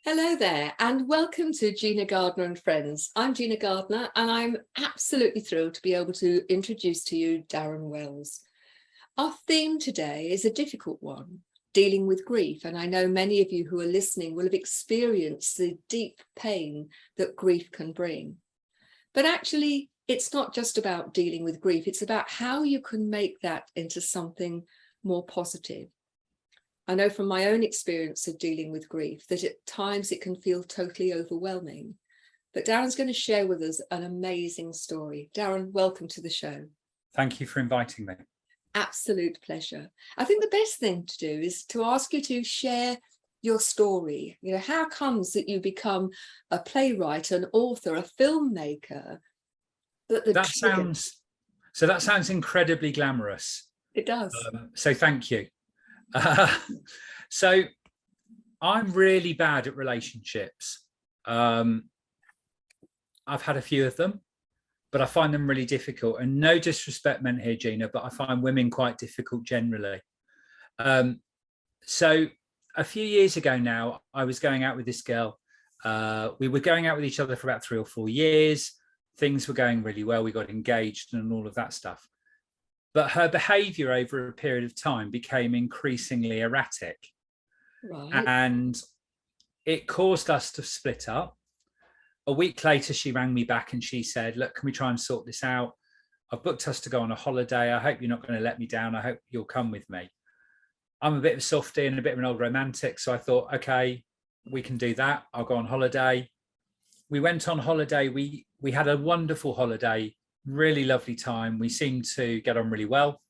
Hello there, and welcome to Gina Gardiner and Friends. I'm Gina Gardiner, and I'm absolutely thrilled to be able to introduce to you Darren Wells. Our theme today is a difficult one, dealing with grief, and I know many of you who are listening will have experienced the deep pain that grief can bring. But actually, it's not just about dealing with grief, it's about how you can make that into something more positive. I know from my own experience of dealing with grief that at times it can feel totally overwhelming. But Darren's going to share with us an amazing story. Darren, welcome to the show. Thank you for inviting me. Absolute pleasure. I think the best thing to do is to ask you to share your story. You know, how comes that you become a playwright, an author, a filmmaker? That sounds incredibly glamorous. It does. So thank you. So I'm really bad at relationships. I've had a few of them, but I find them really difficult. And no disrespect meant here, Gina, but I find women quite difficult generally. So a few years ago now, I was going out with this girl. We were going out with each other for about 3 or 4 years. Things were going really well. We got engaged and all of that stuff. But her behavior over a period of time became increasingly erratic. Right. And it caused us to split up. A week later, she rang me back and she said, look, can we try and sort this out? I've booked us to go on a holiday. I hope you're not going to let me down. I hope you'll come with me. I'm a bit of a softie and a bit of an old romantic. So I thought, okay, we can do that. I'll go on holiday. We went on holiday. We had a wonderful holiday. Really lovely time. We seemed to get on really well.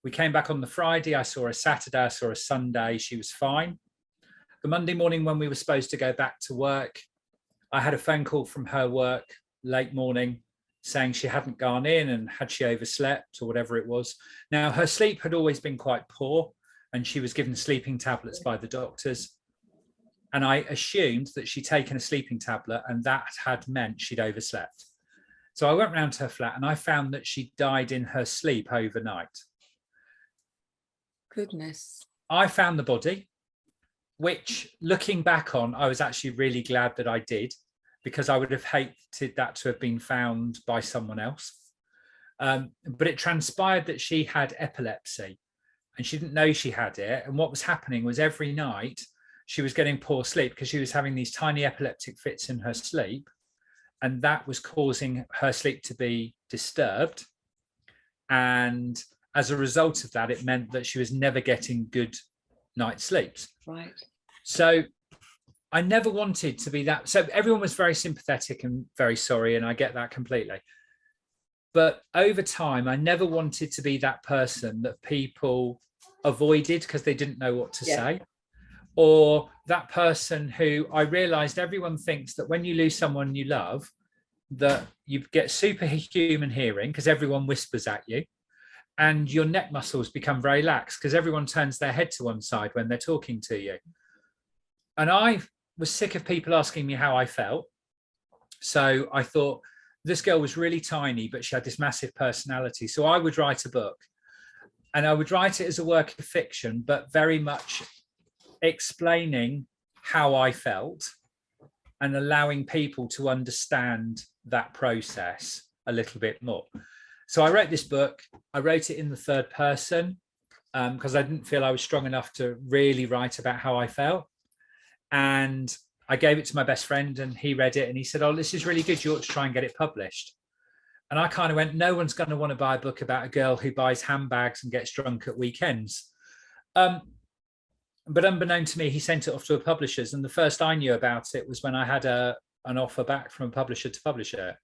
We came back on the Friday. I saw her Saturday. I saw her Sunday. She was fine. The Monday morning when we were supposed to go back to work, I had a phone call from her work late morning saying she hadn't gone in and had she overslept or whatever it was. Now, her sleep had always been quite poor and she was given sleeping tablets by the doctors. And I assumed that she'd taken a sleeping tablet and that had meant she'd overslept. So I went round to her flat and I found that she died in her sleep overnight. Goodness. I found the body, which looking back on, I was actually really glad that I did, because I would have hated that to have been found by someone else. But it transpired that she had epilepsy and she didn't know she had it. And what was happening was every night she was getting poor sleep because she was having these tiny epileptic fits in her sleep. And that was causing her sleep to be disturbed. And as a result of that, it meant that she was never getting good night's sleeps. Right. So I never wanted to be that. So everyone was very sympathetic and very sorry, and I get that completely. But over time, I never wanted to be that person that people avoided because they didn't know what to say. Or that person who I realized everyone thinks that when you lose someone you love, that you get superhuman hearing because everyone whispers at you, and your neck muscles become very lax because everyone turns their head to one side when they're talking to you. And I was sick of people asking me how I felt. So I thought this girl was really tiny, but she had this massive personality. So I would write a book, and I would write it as a work of fiction, but very much explaining how I felt and allowing people to understand that process a little bit more. So I wrote this book. I wrote it in the third person because I didn't feel I was strong enough to really write about how I felt. And I gave it to my best friend and he read it and he said, oh, this is really good. You ought to try and get it published. And I kind of went, no one's going to want to buy a book about a girl who buys handbags and gets drunk at weekends. But unbeknown to me, he sent it off to a publisher's. And the first I knew about it was when I had an offer back from a publisher to publish it.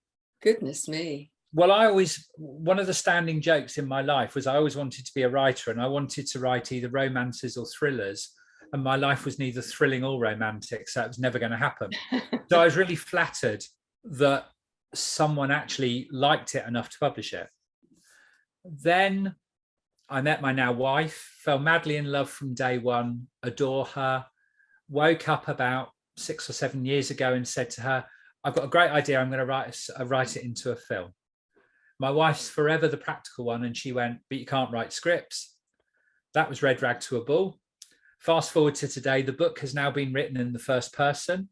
Goodness me. Well, one of the standing jokes in my life was I always wanted to be a writer, and I wanted to write either romances or thrillers. And my life was neither thrilling or romantic, so it was never going to happen. So I was really flattered that someone actually liked it enough to publish it. Then I met my now wife, fell madly in love from day one, adore her, woke up about 6 or 7 years ago and said to her, I've got a great idea. I'm going to write it into a film. My wife's forever the practical one. And she went, but you can't write scripts. That was red rag to a bull. Fast forward to today, the book has now been written in the first person,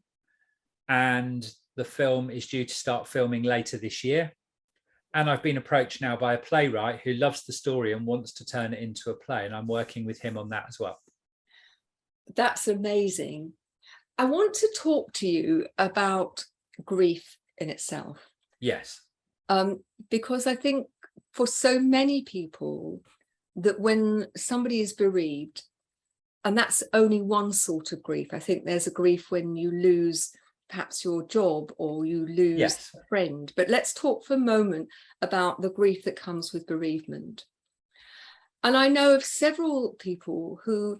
and the film is due to start filming later this year. And I've been approached now by a playwright who loves the story and wants to turn it into a play, and I'm working with him on that as well. That's amazing. I want to talk to you about grief in itself. Yes. Because I think for so many people that when somebody is bereaved, and that's only one sort of grief. I think there's a grief when you lose perhaps your job or you lose Yes. a friend. But let's talk for a moment about the grief that comes with bereavement. And I know of several people who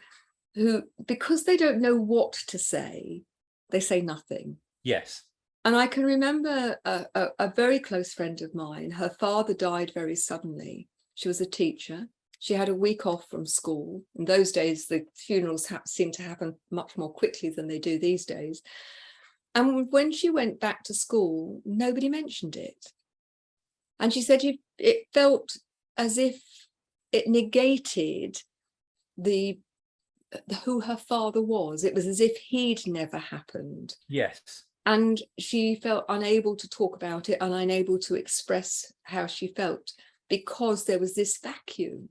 because they don't know what to say, they say nothing. Yes. And I can remember a very close friend of mine, her father died very suddenly. She was a teacher. She had a week off from school. In those days, the funerals seemed to happen much more quickly than they do these days. And when she went back to school, nobody mentioned it. And she said it felt as if it negated who her father was. It was as if he'd never happened. Yes. And she felt unable to talk about it and unable to express how she felt because there was this vacuum.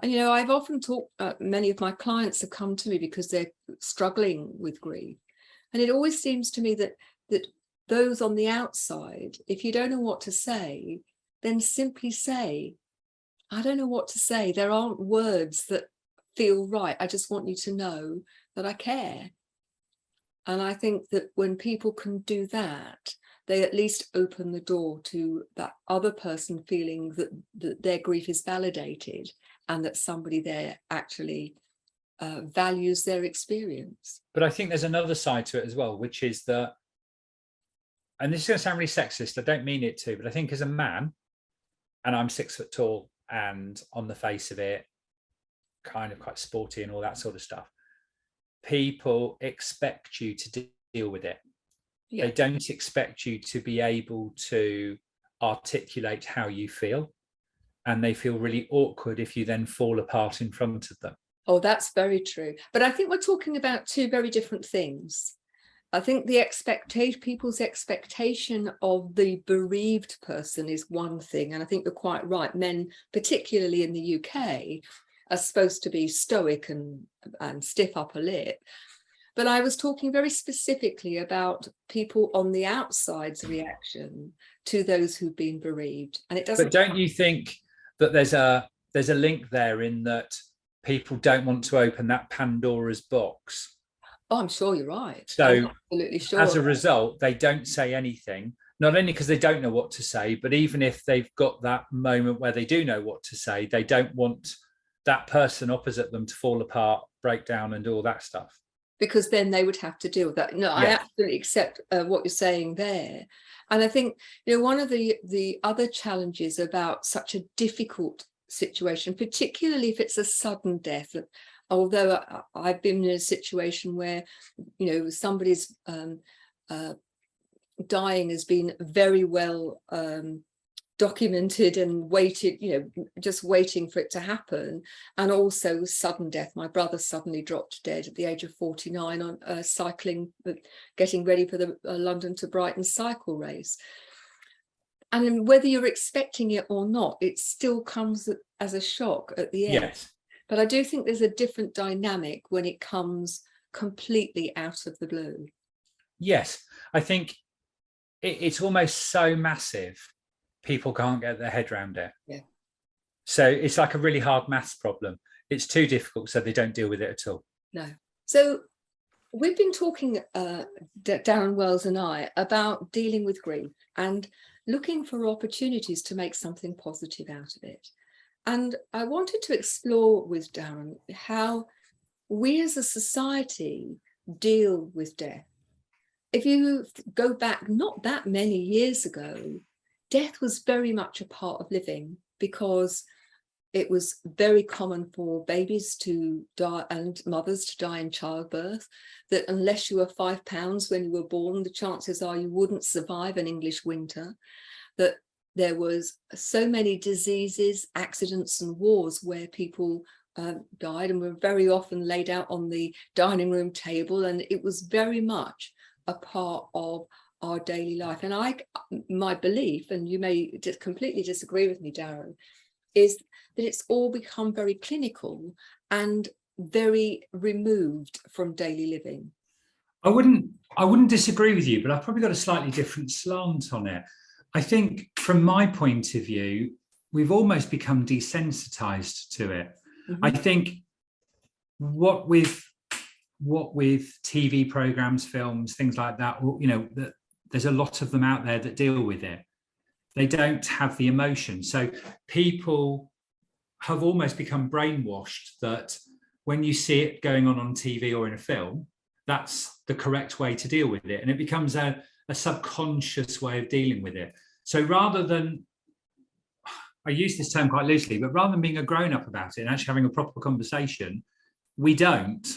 And, I've often talked, many of my clients have come to me because they're struggling with grief. And it always seems to me that those on the outside, if you don't know what to say, then simply say, I don't know what to say. There aren't words that feel right. I just want you to know that I care. And I think that when people can do that, they at least open the door to that other person feeling that their grief is validated and that somebody there actually values their experience. But I think there's another side to it as well, which is that, and this is going to sound really sexist, I don't mean it to, but I think as a man, and I'm 6 foot tall and on the face of it, kind of quite sporty and all that sort of stuff, people expect you to deal with it. Yeah. They don't expect you to be able to articulate how you feel, and they feel really awkward if you then fall apart in front of them. Oh, that's very true. But I think we're talking about two very different things. I think people's expectation of the bereaved person is one thing, and I think you're quite right. Men, particularly in the UK, are supposed to be stoic and stiff upper lip. But I was talking very specifically about people on the outside's reaction to those who've been bereaved. And it doesn't. But don't you think that there's a link there in that people don't want to open that Pandora's box? Oh, I'm sure you're right. So I'm absolutely sure. As a result, they don't say anything, not only because they don't know what to say, but even if they've got that moment where they do know what to say, they don't want that person opposite them to fall apart, break down and do all that stuff. Because then they would have to deal with that. No, yeah. I absolutely accept what you're saying there. And I think, one of the other challenges about such a difficult situation, particularly if it's a sudden death, although I've been in a situation where, somebody's dying has been very well documented and waited, just waiting for it to happen. And also sudden death. My brother suddenly dropped dead at the age of 49 on cycling, getting ready for the London to Brighton cycle race. And whether you're expecting it or not, it still comes as a shock at the end. Yes. But I do think there's a different dynamic when it comes completely out of the blue. Yes, I think it's almost so massive, people can't get their head around it. Yeah. So it's like a really hard maths problem. It's too difficult, so they don't deal with it at all. No. So we've been talking, Darren Wells and I, about dealing with grief and looking for opportunities to make something positive out of it. And I wanted to explore with Darren how we as a society deal with death. If you go back not that many years ago, death was very much a part of living because it was very common for babies to die and mothers to die in childbirth, that unless you were 5 pounds when you were born, the chances are you wouldn't survive an English winter, that there was so many diseases, accidents and wars where people died, and were very often laid out on the dining room table, and it was very much a part of our daily life. And my belief, and you may just completely disagree with me, Darren, is that it's all become very clinical and very removed from daily living. I wouldn't disagree with you, but I've probably got a slightly different slant on it. I think from my point of view, we've almost become desensitized to it. Mm-hmm. I think what with TV programs, films, things like that, you know, there's a lot of them out there that deal with it. They don't have the emotion. So people have almost become brainwashed that when you see it going on TV or in a film, that's the correct way to deal with it. And it becomes a subconscious way of dealing with it. So rather than, I use this term quite loosely, but rather than being a grown-up about it and actually having a proper conversation, we don't.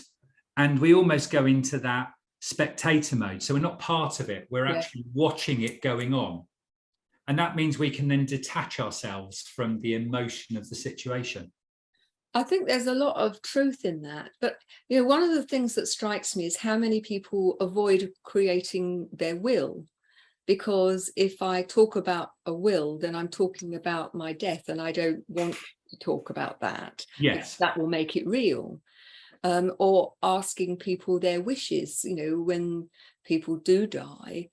And we almost go into that spectator mode. So we're not part of it. We're actually watching it going on. And that means we can then detach ourselves from the emotion of the situation. I think there's a lot of truth in that. But, you know, one of the things that strikes me is how many people avoid creating their will. Because if I talk about a will, then I'm talking about my death, and I don't want to talk about that. Yes. That will make it real. Or asking people their wishes, you know, when people do die,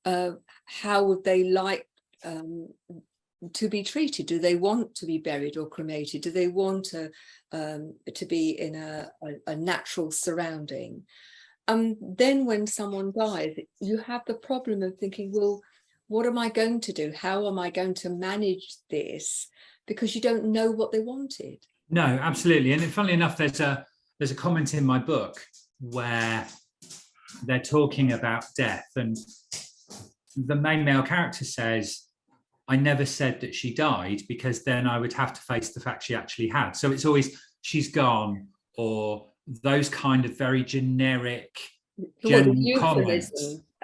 how would they like to be treated? Do they want to be buried or cremated? Do they want to be in a natural surrounding? Then when someone dies, you have the problem of thinking, well, what am I going to do? How am I going to manage this? Because you don't know what they wanted. No, absolutely. And funnily enough, there's a comment in my book where they're talking about death, and the main male character says, I never said that she died, because then I would have to face the fact she actually had. So it's always, she's gone, or those kind of very generic comments.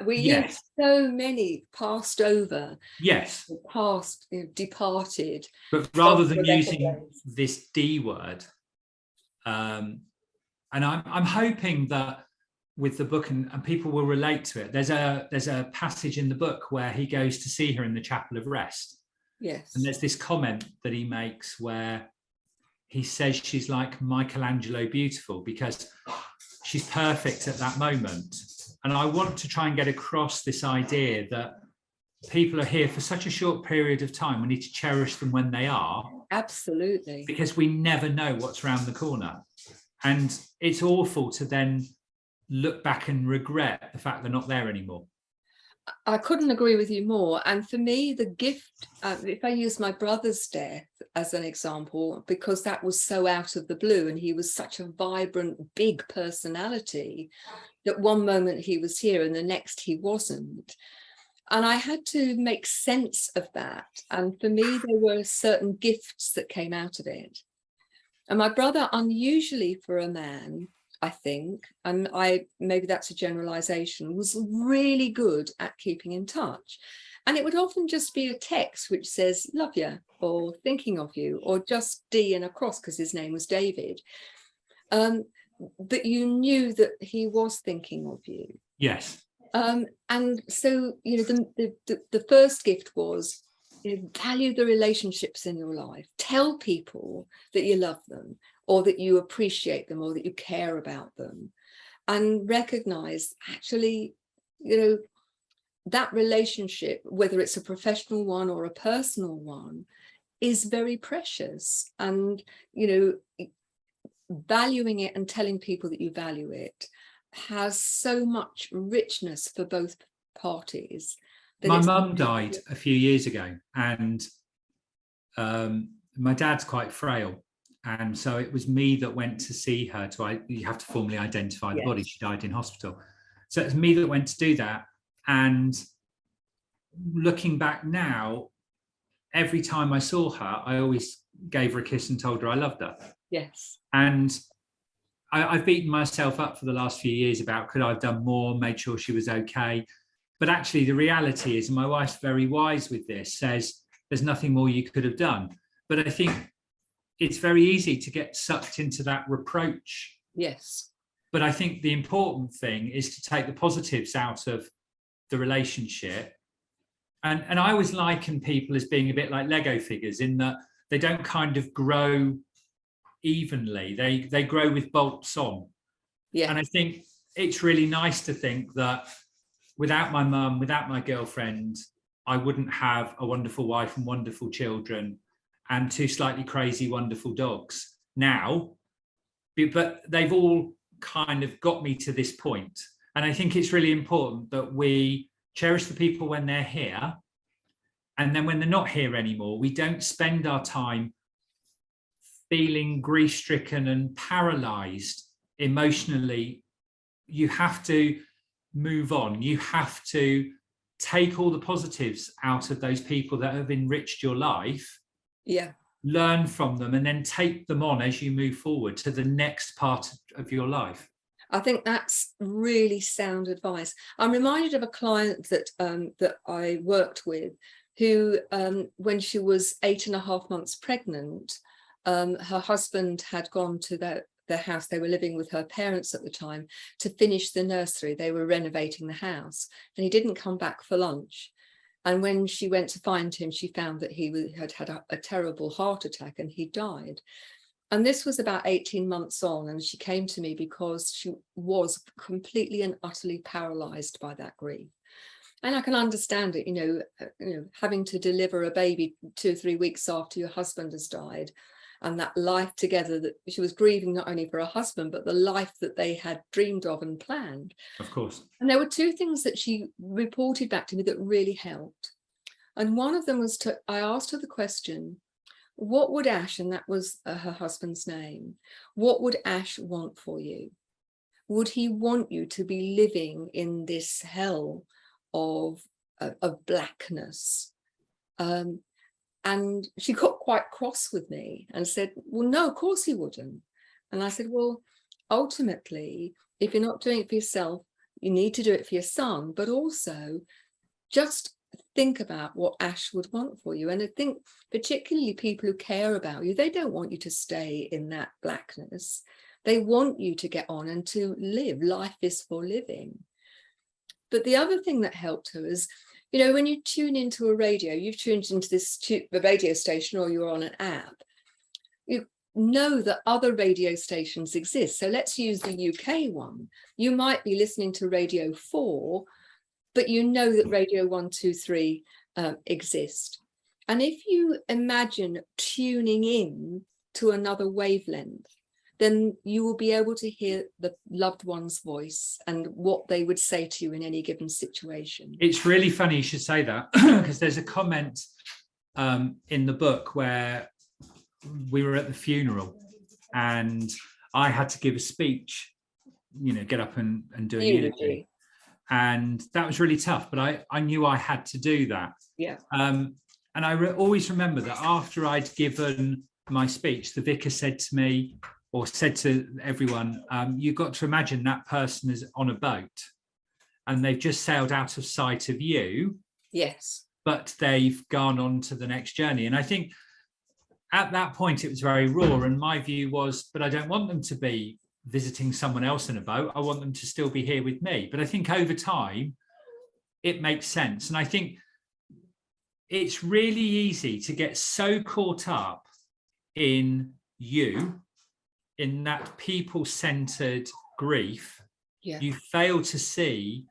We use so many passed over. Yes. Past, you know, departed. But rather than using this D word, and I'm hoping that with the book, and people will relate to it. There's a passage in the book where he goes to see her in the chapel of rest. Yes. And there's this comment that he makes where he says she's like Michelangelo beautiful, because she's perfect at that moment. And I want to try and get across this idea that people are here for such a short period of time. We need to cherish them when they are. Absolutely. Because we never know what's around the corner. And it's awful to then look back and regret the fact they're not there anymore. I couldn't agree with you more. And for me, the gift, if I use my brother's death as an example, because that was so out of the blue, and he was such a vibrant, big personality, that one moment he was here and the next he wasn't. And I had to make sense of that. And for me, there were certain gifts that came out of it. And my brother, unusually for a man, I think, and maybe that's a generalization, was really good at keeping in touch. And it would often just be a text which says, love you, or thinking of you, or just D and a cross because his name was David. But you knew that he was thinking of you. Yes. And so, you know, the first gift was, you know, value the relationships in your life. Tell people that you love them, or that you appreciate them, or that you care about them, and recognize actually, you know, that relationship, whether it's a professional one or a personal one, is very precious. And, you know, valuing it and telling people that you value it has so much richness for both parties. My mum died a few years ago, and my dad's quite frail. And so it was me that went to see her. You have to formally identify the body. She died in hospital. So it was me that went to do that. And looking back now, every time I saw her, I always gave her a kiss and told her I loved her. Yes. And I've beaten myself up for the last few years about could I have done more, made sure she was okay. But actually, the reality is, and my wife's very wise with this, says there's nothing more you could have done. But I think it's very easy to get sucked into that reproach. Yes. But I think the important thing is to take the positives out of the relationship. And I always liken people as being a bit like Lego figures, in that they don't kind of grow evenly. They grow with bolts on. Yeah. And I think it's really nice to think that without my mum, without my girlfriend, I wouldn't have a wonderful wife and wonderful children and two slightly crazy, wonderful dogs now. But they've all kind of got me to this point. And I think it's really important that we cherish the people when they're here. And then when they're not here anymore, we don't spend our time feeling grief-stricken and paralyzed emotionally. You have to move on. You have to take all the positives out of those people that have enriched your life. Yeah. Learn from them and then take them on as you move forward to the next part of your life. I think that's really sound advice. I'm reminded of a client that I worked with, who, when she was 8.5 months pregnant, her husband had gone to their house. They were living with her parents at the time to finish the nursery. They were renovating the house, and he didn't come back for lunch. And when she went to find him, she found that he had had a terrible heart attack and he died. And this was about 18 months on, and she came to me because she was completely and utterly paralyzed by that grief. And I can understand it, you know, having to deliver a baby 2 or 3 weeks after your husband has died, and that life together, that she was grieving not only for her husband, but the life that they had dreamed of and planned. Of course. And there were 2 things that she reported back to me that really helped. And one of them was I asked her the question, what would Ash, and that was her husband's name, what would Ash want for you? Would he want you to be living in this hell of blackness? And she got quite cross with me and said, well, no, of course he wouldn't. And I said, well, ultimately, if you're not doing it for yourself, you need to do it for your son, but also just think about what Ash would want for you. And I think particularly people who care about you, they don't want you to stay in that blackness. They want you to get on and to live. Life is for living. But the other thing that helped her is, you know, when you tune into a radio, you've tuned into the radio station, or you're on an app, you know that other radio stations exist. So let's use the UK one. You might be listening to Radio 4, but you know that Radio 123 exist. And if you imagine tuning in to another wavelength, then you will be able to hear the loved one's voice and what they would say to you in any given situation. It's really funny you should say that, because there's a comment in the book where we were at the funeral and I had to give a speech, you know, get up and do a eulogy. And that was really tough, but I knew I had to do that. Yeah. And I always remember that after I'd given my speech, the vicar said to me, or said to everyone, you've got to imagine that person is on a boat and they've just sailed out of sight of you. Yes. But they've gone on to the next journey. And I think at that point, it was very raw. And my view was, but I don't want them to be visiting someone else in a boat. I want them to still be here with me. But I think over time, it makes sense. And I think it's really easy to get so caught up in you, in that people-centered grief, you fail to see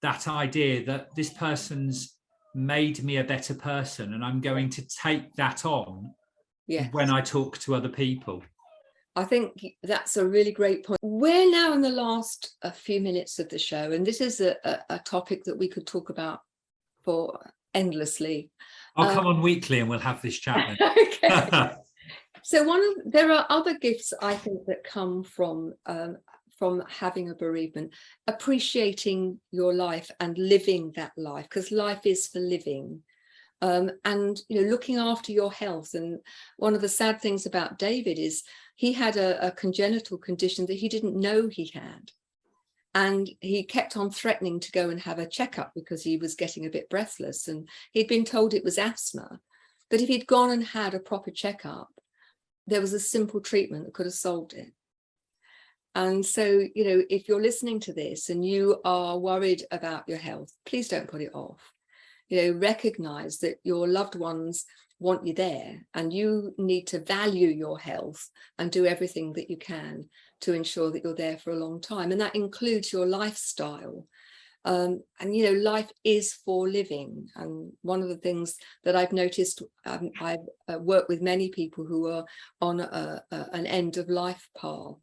that idea that this person's made me a better person, and I'm going to take that on when I talk to other people. I think that's a really great point. We're now in the last few minutes of the show, and this is a topic that we could talk about for endlessly. I'll come on weekly and we'll have this chat then. Okay. So there are other gifts, I think, that come from having a bereavement, appreciating your life and living that life, because life is for living, and you know, looking after your health. And one of the sad things about David is he had a congenital condition that he didn't know he had, and he kept on threatening to go and have a checkup because he was getting a bit breathless, and he'd been told it was asthma. But if he'd gone and had a proper checkup, there was a simple treatment that could have solved it. And so, you know, if you're listening to this and you are worried about your health, please don't put it off. You know, recognize that your loved ones want you there, and you need to value your health and do everything that you can to ensure that you're there for a long time. And that includes your lifestyle. And, you know, life is for living. And one of the things that I've noticed, I've worked with many people who are on an end of life path.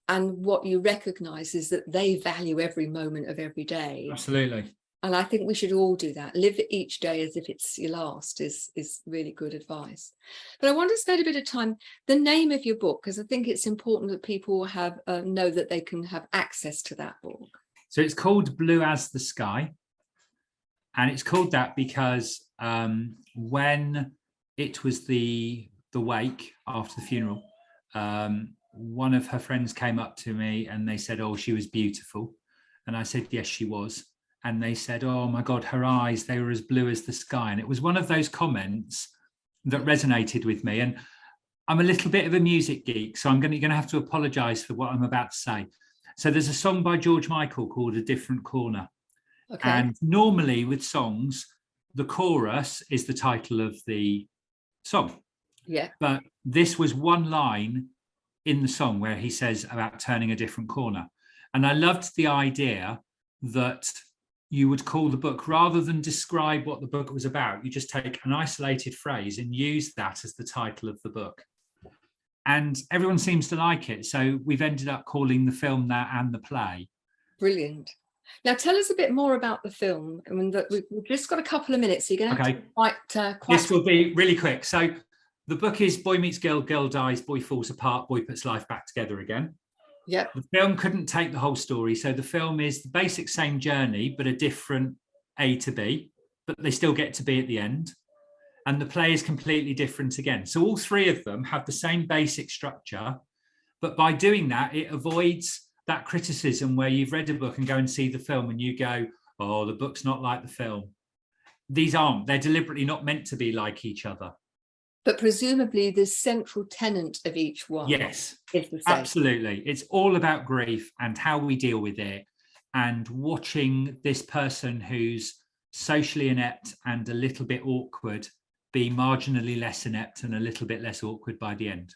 And what you recognize is that they value every moment of every day. Absolutely. And I think we should all do that. Live each day as if it's your last is really good advice. But I want to spend a bit of time, the name of your book, because I think it's important that people have know that they can have access to that book. So it's called Blue as the Sky. And it's called that because when it was the wake after the funeral, one of her friends came up to me and they said, oh, she was beautiful. And I said, yes, she was. And they said, oh my God, her eyes, they were as blue as the sky. And it was one of those comments that resonated with me. And I'm a little bit of a music geek, so I'm going to have to apologize for what I'm about to say. So there's a song by George Michael called A Different Corner. Okay. And normally with songs, the chorus is the title of the song. Yeah. But this was one line in the song where he says about turning a different corner. And I loved the idea that you would call the book, rather than describe what the book was about, you just take an isolated phrase and use that as the title of the book. And everyone seems to like it. So we've ended up calling the film that and the play. Brilliant. Now tell us a bit more about the film. I mean, we've just got a couple of minutes, so you're going to have to quite... This will be really quick. So the book is boy meets girl, girl dies, boy falls apart, boy puts life back together again. Yep. The film couldn't take the whole story. So the film is the basic same journey, but a different A to B, but they still get to B at the end. And the play is completely different again. So all three of them have the same basic structure, but by doing that, it avoids that criticism where you've read a book and go and see the film and you go, oh, the book's not like the film. These aren't. They're deliberately not meant to be like each other. But presumably the central tenet of each one yes, is the same. Absolutely. It's all about grief and how we deal with it, and watching this person who's socially inept and a little bit awkward be marginally less inept and a little bit less awkward by the end.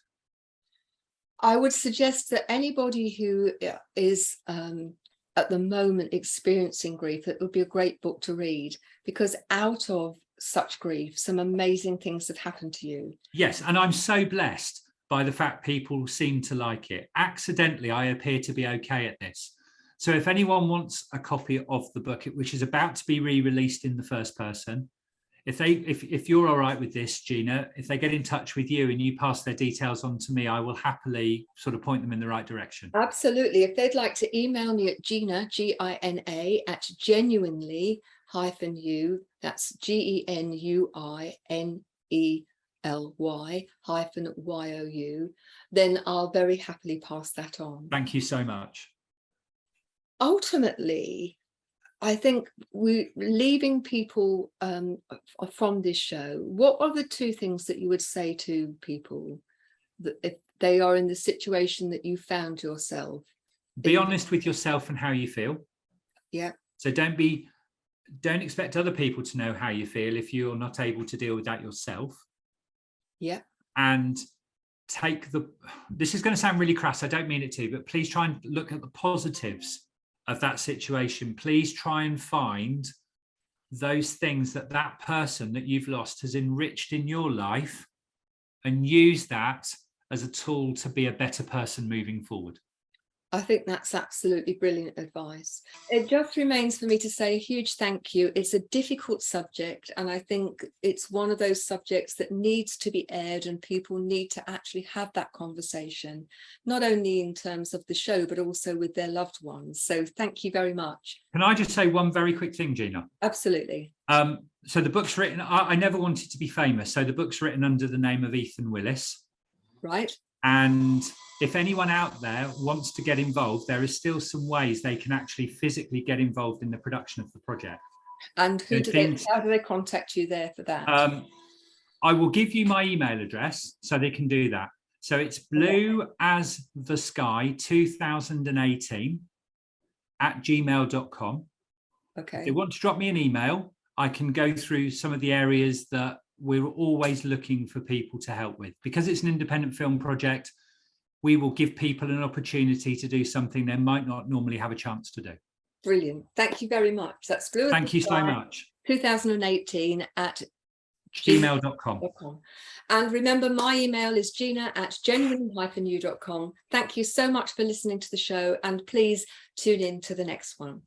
I would suggest that anybody who is at the moment experiencing grief, it would be a great book to read, because out of such grief, some amazing things have happened to you. Yes, and I'm so blessed by the fact people seem to like it. Accidentally, I appear to be okay at this. So if anyone wants a copy of the book, which is about to be re-released in the first person, if you're all right with this, Gina, if they get in touch with you and you pass their details on to me, I will happily sort of point them in the right direction. Absolutely. If they'd like to email me at Gina, Gina, at genuinely-you, that's GENUINELY-YOU, then I'll very happily pass that on. Thank you so much. Ultimately, I think we're leaving people from this show. What are the two things that you would say to people that if they are in the situation that you found yourself? Be honest with yourself and how you feel. Yeah. So don't expect other people to know how you feel if you're not able to deal with that yourself. Yeah. And this is going to sound really crass, I don't mean it to, but please try and look at the positives of that situation. Please try and find those things that person that you've lost has enriched in your life, and use that as a tool to be a better person moving forward. I think that's absolutely brilliant advice. It just remains for me to say a huge thank you. It's a difficult subject, and I think it's one of those subjects that needs to be aired, and people need to actually have that conversation, not only in terms of the show, but also with their loved ones. So thank you very much. Can I just say one very quick thing, Gina? Absolutely. So the book's written, I never wanted to be famous. So the book's written under the name of Ethan Willis. Right. And if anyone out there wants to get involved, there is still some ways they can actually physically get involved in the production of the project. And how do they contact you there for that? I will give you my email address so they can do that. So it's blue as the sky 2018 at gmail.com. Okay. If they want to drop me an email, I can go through some of the areas that we're always looking for people to help with. Because it's an independent film project, we will give people an opportunity to do something they might not normally have a chance to do. Brilliant. Thank you very much. That's blue as Thank you so much. 2018 at gmail.com. And remember, my email is gina@genuine-you.com. Thank you so much for listening to the show, and please tune in to the next one.